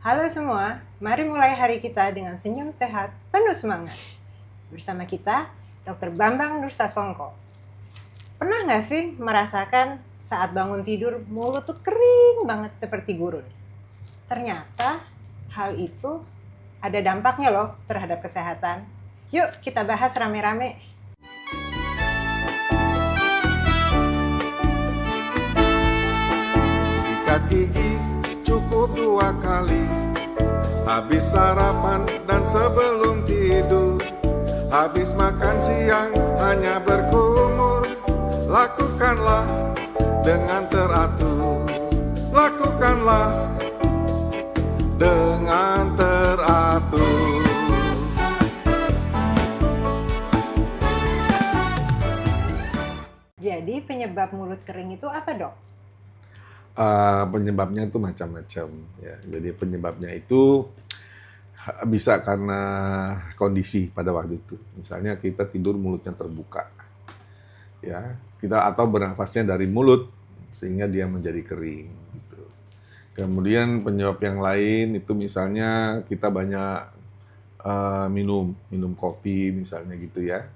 Halo semua, mari mulai hari kita dengan senyum sehat, penuh semangat. Bersama kita, Dr. Bambang Nursasongko. Pernah nggak sih merasakan saat bangun tidur mulut tuh kering banget seperti gurun? Ternyata hal itu ada dampaknya loh terhadap kesehatan. Yuk kita bahas rame-rame. Sikat gigi cukup 2 kali, habis sarapan dan sebelum tidur. Habis makan siang hanya berkumur, lakukanlah dengan teratur. Lakukanlah dengan teratur. Jadi penyebab mulut kering itu apa dok? Penyebabnya itu macam-macam ya. Jadi penyebabnya itu bisa karena kondisi pada waktu itu. Misalnya kita tidur mulutnya terbuka, ya kita atau bernafasnya dari mulut sehingga dia menjadi kering. Gitu. Kemudian penyebab yang lain itu misalnya kita banyak minum kopi misalnya gitu ya.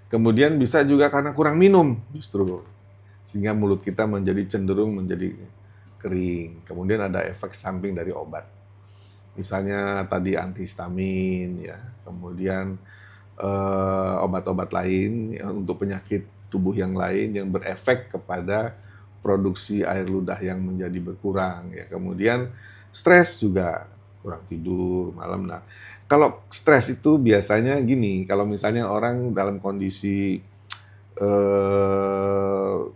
Kemudian bisa juga karena kurang minum justru. Sehingga mulut kita cenderung menjadi kering. Kemudian ada efek samping dari obat. Misalnya tadi antihistamin, ya. Kemudian obat-obat lain ya, untuk penyakit tubuh yang lain yang berefek kepada produksi air ludah yang menjadi berkurang. Ya. Kemudian stres juga, kurang tidur malam. Nah, kalau stres itu biasanya gini, kalau misalnya orang dalam kondisi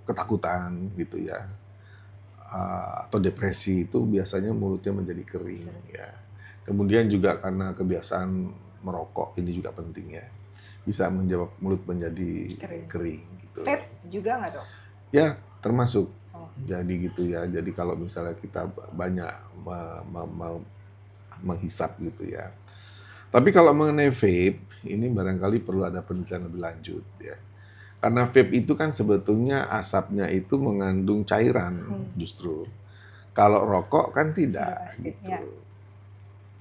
ketakutan gitu ya, atau depresi itu biasanya mulutnya menjadi kering ya. Kemudian juga karena kebiasaan merokok ini juga penting ya, bisa menjawab mulut menjadi kering gitu. Vape juga nggak dok? Ya termasuk. Oh. Jadi gitu ya. Jadi kalau misalnya kita banyak menghisap gitu ya. Tapi kalau mengenai vape ini barangkali perlu ada penelitian lebih lanjut ya. Karena vape itu kan sebetulnya asapnya itu mengandung cairan justru. Kalau rokok kan tidak gitu.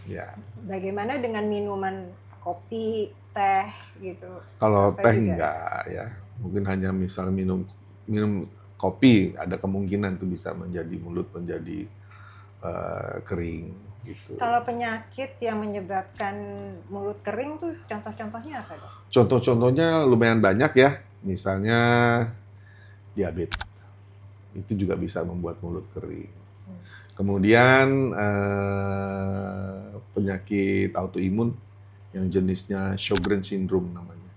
Ya. Bagaimana dengan minuman kopi, teh gitu? Kalau teh enggak ya. Mungkin hanya misal minum kopi ada kemungkinan tuh bisa menjadi mulut menjadi kering gitu. Kalau penyakit yang menyebabkan mulut kering tuh contoh-contohnya apa dok? Contoh-contohnya lumayan banyak ya. Misalnya diabetes, itu juga bisa membuat mulut kering. Kemudian penyakit autoimun yang jenisnya Sjogren syndrome namanya,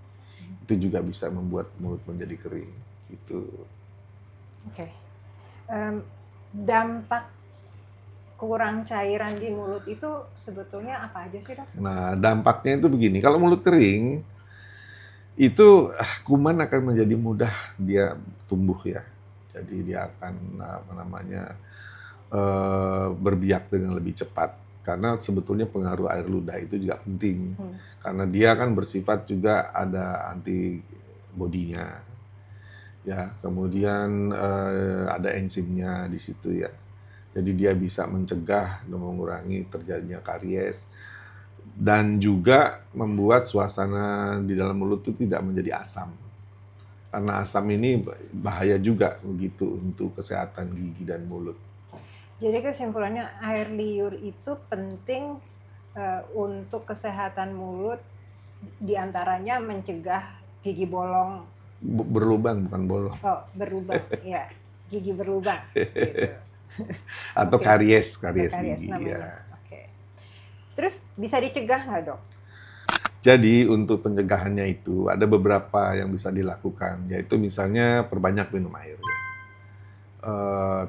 itu juga bisa membuat mulut menjadi kering. Itu. Oke. Dampak kurang cairan di mulut itu sebetulnya apa aja sih dok? Nah dampaknya itu begini, kalau mulut kering itu kuman akan menjadi mudah dia tumbuh ya. Jadi dia akan berbiak dengan lebih cepat. Karena sebetulnya pengaruh air ludah itu juga penting. Karena dia kan bersifat juga ada antibodinya. Ya, kemudian ada enzimnya di situ ya. Jadi dia bisa mencegah dan mengurangi terjadinya karies. Dan juga membuat suasana di dalam mulut itu tidak menjadi asam. Karena asam ini bahaya juga begitu untuk kesehatan gigi dan mulut. Jadi kesimpulannya air liur itu penting untuk kesehatan mulut, diantaranya mencegah gigi bolong. Berlubang bukan bolong. Oh, berlubang, ya. Gigi berlubang. Gitu. Atau karies gigi. Namanya. Ya. Terus bisa dicegah nggak dok? Jadi untuk pencegahannya itu ada beberapa yang bisa dilakukan, yaitu misalnya perbanyak minum air. Ya.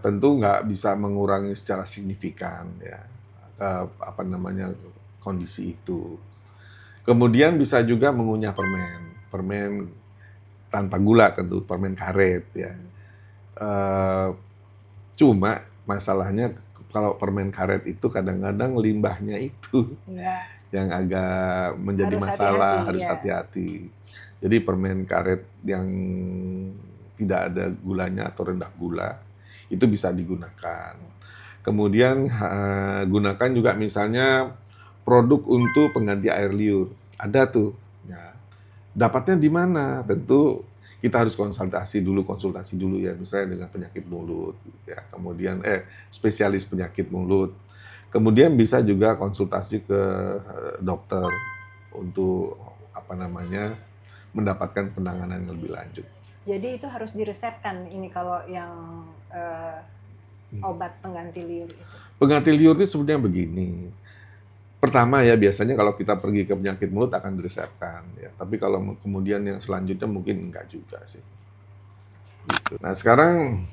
Tentu nggak bisa mengurangi secara signifikan ya kondisi itu. Kemudian bisa juga mengunyah permen tanpa gula tentu, permen karet ya. Cuma masalahnya kalau permen karet itu kadang-kadang limbahnya itu yang agak menjadi masalah, harus hati-hati. Jadi permen karet yang tidak ada gulanya atau rendah gula itu bisa digunakan. Kemudian gunakan juga misalnya produk untuk pengganti air liur. Ada tuh. Ya. Dapatnya di mana? Tentu kita harus konsultasi dulu ya, misalnya dengan penyakit mulut, gitu ya. Kemudian spesialis penyakit mulut. Kemudian bisa juga konsultasi ke dokter untuk mendapatkan penanganan yang lebih lanjut. Jadi itu harus diresepkan ini kalau yang obat pengganti liur itu. Pengganti liur itu sebenarnya begini. Pertama ya, biasanya kalau kita pergi ke penyakit mulut akan diresepkan ya. Tapi kalau kemudian yang selanjutnya mungkin enggak juga sih. Gitu. Nah sekarang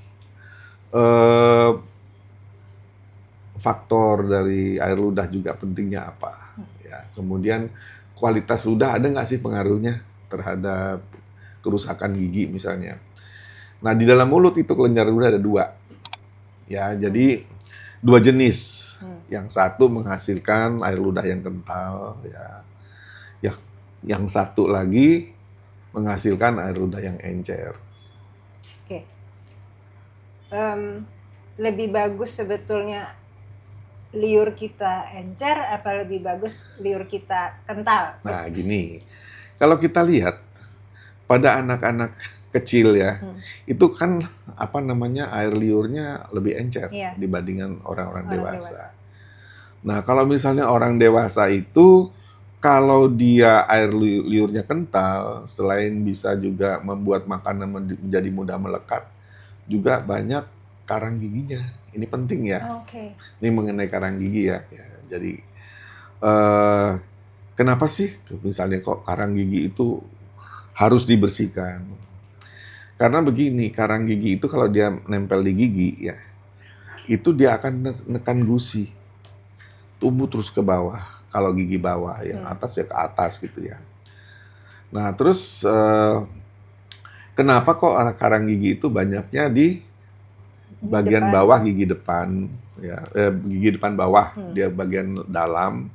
faktor dari air ludah juga pentingnya apa? Ya. Kemudian kualitas ludah ada nggak sih pengaruhnya terhadap kerusakan gigi misalnya? Nah di dalam mulut itu kelenjar ludah ada 2. Ya, jadi 2 jenis. Yang satu menghasilkan air ludah yang kental, ya. Yang satu lagi menghasilkan air ludah yang encer. Oke. Lebih bagus sebetulnya liur kita encer apa lebih bagus liur kita kental? Nah, gini. Kalau kita lihat pada anak-anak kecil ya, itu kan air liurnya lebih encer dibandingkan orang dewasa. Nah, kalau misalnya orang dewasa itu kalau dia air liurnya kental, selain bisa juga membuat makanan menjadi mudah melekat, juga banyak karang giginya. Ini penting ya. Ini mengenai karang gigi ya. Jadi kenapa sih misalnya kok karang gigi itu harus dibersihkan? Karena begini, karang gigi itu kalau dia nempel di gigi ya, itu dia akan menekan gusi, tumbuh terus ke bawah. Kalau gigi bawah, yang atas ya ke atas gitu ya. Nah terus kenapa kok karang gigi itu banyaknya di bagian bawah gigi depan, ya, gigi depan bawah dia bagian dalam,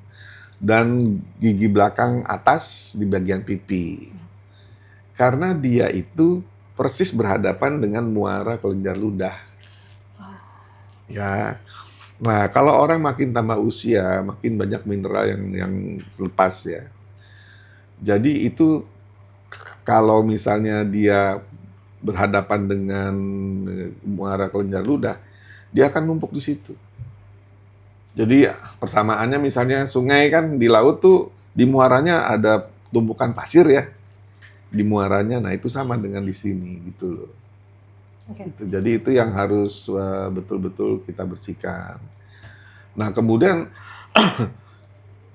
dan gigi belakang atas di bagian pipi. Karena dia itu persis berhadapan dengan muara kelenjar ludah. Ya. Nah, kalau orang makin tambah usia, makin banyak mineral yang lepas ya. Jadi itu kalau misalnya dia berhadapan dengan muara kelenjar ludah, dia akan numpuk di situ. Jadi persamaannya misalnya sungai kan di laut tuh di muaranya ada tumpukan pasir ya. Di muaranya, nah itu sama dengan di sini gitu loh. Gitu. Jadi itu yang harus betul-betul kita bersihkan. Nah kemudian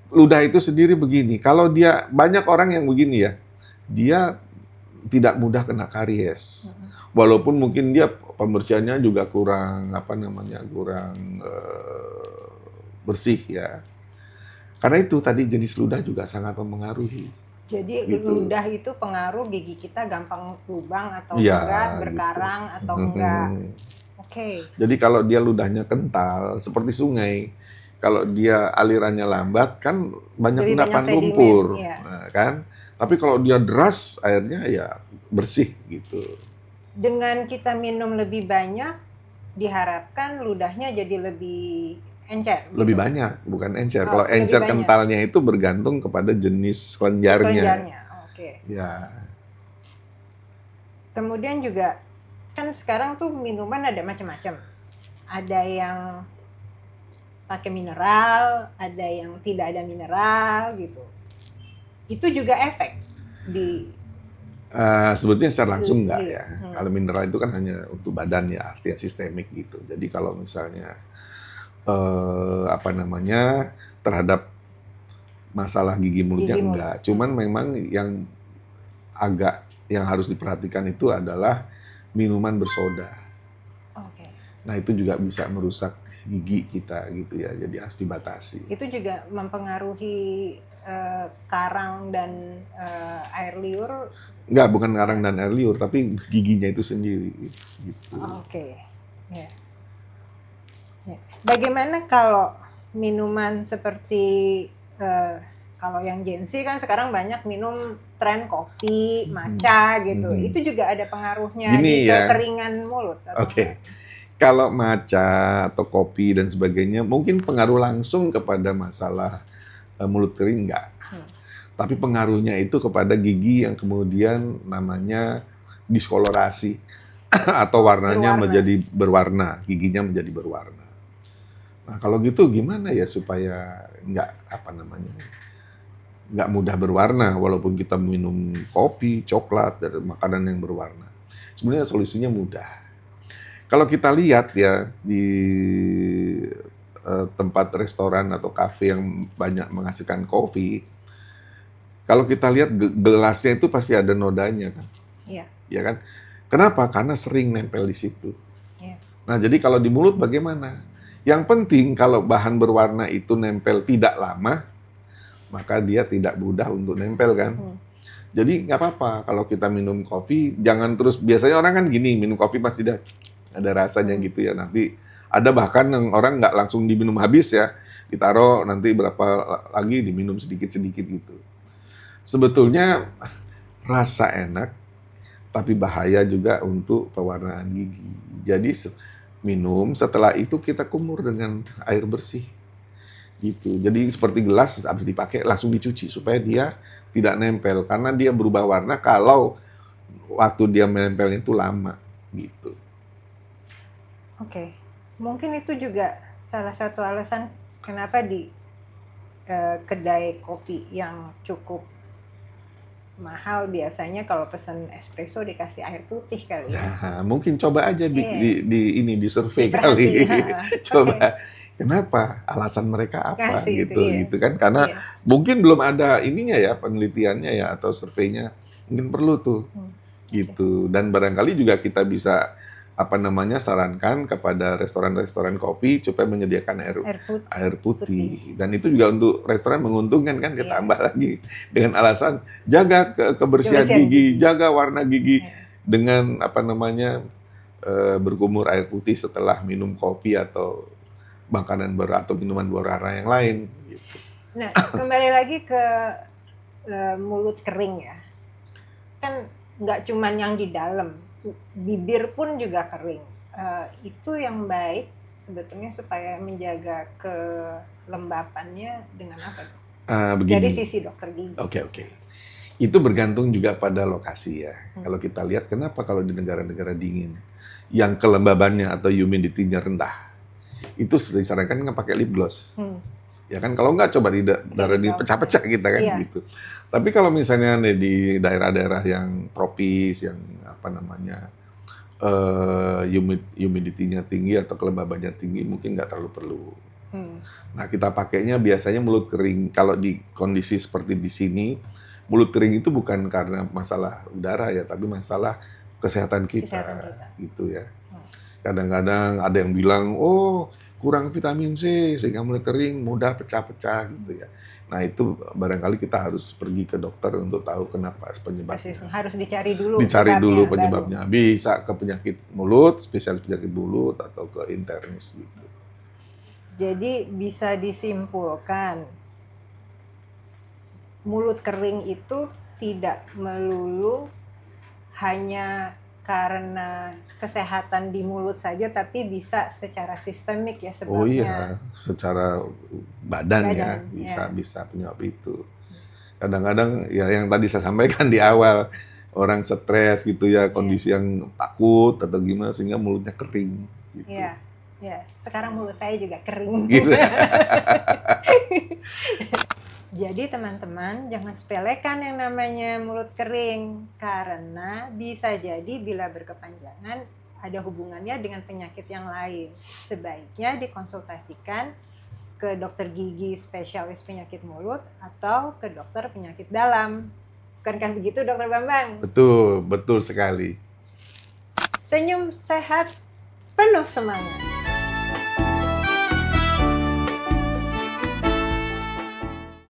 ludah itu sendiri begini, kalau dia banyak orang yang begini ya, dia tidak mudah kena karies. Walaupun mungkin dia pembersihannya juga kurang bersih ya. Karena itu tadi jenis ludah juga sangat mempengaruhi. Jadi gitu. ludah itu pengaruh gigi kita gampang lubang atau enggak, berkarang gitu. Atau enggak. Jadi kalau dia ludahnya kental seperti sungai, kalau dia alirannya lambat kan banyak endapan lumpur, nah, kan. Tapi kalau dia deras airnya ya bersih gitu. Dengan kita minum lebih banyak, diharapkan ludahnya jadi lebih encer. Lebih banyak, bukan encer. Kalau encer kentalnya itu bergantung kepada jenis kelenjarnya. Ya. Kemudian juga kan sekarang tuh minuman ada macam-macam. Ada yang pakai mineral, ada yang tidak ada mineral gitu. Itu juga efek di sebetulnya secara langsung enggak ya. Kalau mineral itu kan hanya untuk badan ya, artinya sistemik gitu. Jadi kalau misalnya terhadap masalah gigi mulutnya enggak. Cuman memang yang harus diperhatikan itu adalah minuman bersoda. Nah itu juga bisa merusak gigi kita gitu ya. Jadi harus dibatasi. Itu juga mempengaruhi karang dan air liur? Enggak, bukan karang dan air liur, tapi giginya itu sendiri. Gitu. Ya. Bagaimana kalau minuman seperti kalau yang Gen Z kan sekarang banyak minum tren kopi, matcha gitu. Itu juga ada pengaruhnya di kekeringan mulut? Kalau matcha atau kopi dan sebagainya mungkin pengaruh langsung kepada masalah mulut kering enggak. Tapi pengaruhnya itu kepada gigi yang kemudian namanya diskolorasi atau warnanya menjadi berwarna, giginya menjadi berwarna. Nah, kalau gitu gimana ya supaya nggak mudah berwarna walaupun kita minum kopi, coklat, dan makanan yang berwarna. Sebenarnya solusinya mudah. Kalau kita lihat ya di tempat restoran atau kafe yang banyak menghasilkan kopi, kalau kita lihat gelasnya itu pasti ada nodanya kan. Iya. Ya kan? Kenapa? Karena sering nempel di situ. Iya. Nah, jadi kalau di mulut bagaimana? Yang penting kalau bahan berwarna itu nempel tidak lama, maka dia tidak mudah untuk nempel kan. Jadi nggak apa-apa kalau kita minum kopi, jangan terus, biasanya orang kan gini, minum kopi pasti ada rasanya gitu ya. Nanti ada bahkan yang orang nggak langsung diminum habis ya, ditaruh nanti berapa lagi diminum sedikit-sedikit gitu. Sebetulnya rasa enak, tapi bahaya juga untuk pewarnaan gigi. Jadi minum, setelah itu kita kumur dengan air bersih. Gitu. Jadi seperti gelas habis dipakai langsung dicuci supaya dia tidak nempel, karena dia berubah warna kalau waktu dia menempelnya itu lama gitu. Oke. Mungkin itu juga salah satu alasan kenapa di kedai kopi yang cukup mahal biasanya kalau pesen espresso dikasih air putih kali ya. Nah, mungkin coba aja di survei kali. Coba kenapa, alasan mereka apa gitu kan, karena mungkin belum ada ininya ya, penelitiannya ya atau surveinya, mungkin perlu tuh gitu. Dan barangkali juga kita bisa sarankan kepada restoran-restoran kopi supaya menyediakan air putih. Dan itu juga untuk restoran menguntungkan kan, ditambah lagi dengan alasan jaga kebersihan gigi, jaga warna gigi dengan berkumur air putih setelah minum kopi atau makanan atau minuman berwarna yang lain gitu. Nah, kembali lagi ke mulut kering ya. Kan nggak cuman yang di dalam, bibir pun juga kering. Itu yang baik sebetulnya supaya menjaga kelembapannya dengan apa? Dari sisi dokter gigi. Oke. Itu bergantung juga pada lokasi ya. Kalau kita lihat kenapa kalau di negara-negara dingin yang kelembabannya atau humidity-nya rendah, itu disarankan nggak pakai lip gloss. Ya kan, kalau nggak coba di pecah-pecah kita kan gitu. Tapi kalau misalnya di daerah-daerah yang tropis, yang humidity-nya tinggi atau kelembabannya tinggi, mungkin nggak terlalu perlu. Nah, kita pakainya biasanya mulut kering. Kalau di kondisi seperti di sini, mulut kering itu bukan karena masalah udara ya, tapi masalah kesehatan kita. Gitu ya. Kadang-kadang ada yang bilang, oh kurang vitamin C sehingga mulut kering mudah pecah-pecah gitu ya. Nah, itu barangkali kita harus pergi ke dokter untuk tahu kenapa penyebabnya. Harus dicari dulu penyebabnya. Bisa ke penyakit mulut, spesialis penyakit mulut, atau ke internis gitu. Jadi bisa disimpulkan mulut kering itu tidak melulu hanya karena kesehatan di mulut saja, tapi bisa secara sistemik ya sebabnya. Oh iya, secara badan ya, bisa penyebab itu. Kadang-kadang ya yang tadi saya sampaikan di awal, orang stres gitu ya, kondisi yang takut atau gimana sehingga mulutnya kering gitu. Iya. Sekarang mulut saya juga kering. Gitu. Jadi teman-teman jangan sepelekan yang namanya mulut kering, karena bisa jadi bila berkepanjangan ada hubungannya dengan penyakit yang lain. Sebaiknya dikonsultasikan ke dokter gigi spesialis penyakit mulut atau ke dokter penyakit dalam. Bukankah begitu, Dokter Bambang? Betul sekali. Senyum sehat, penuh semangat.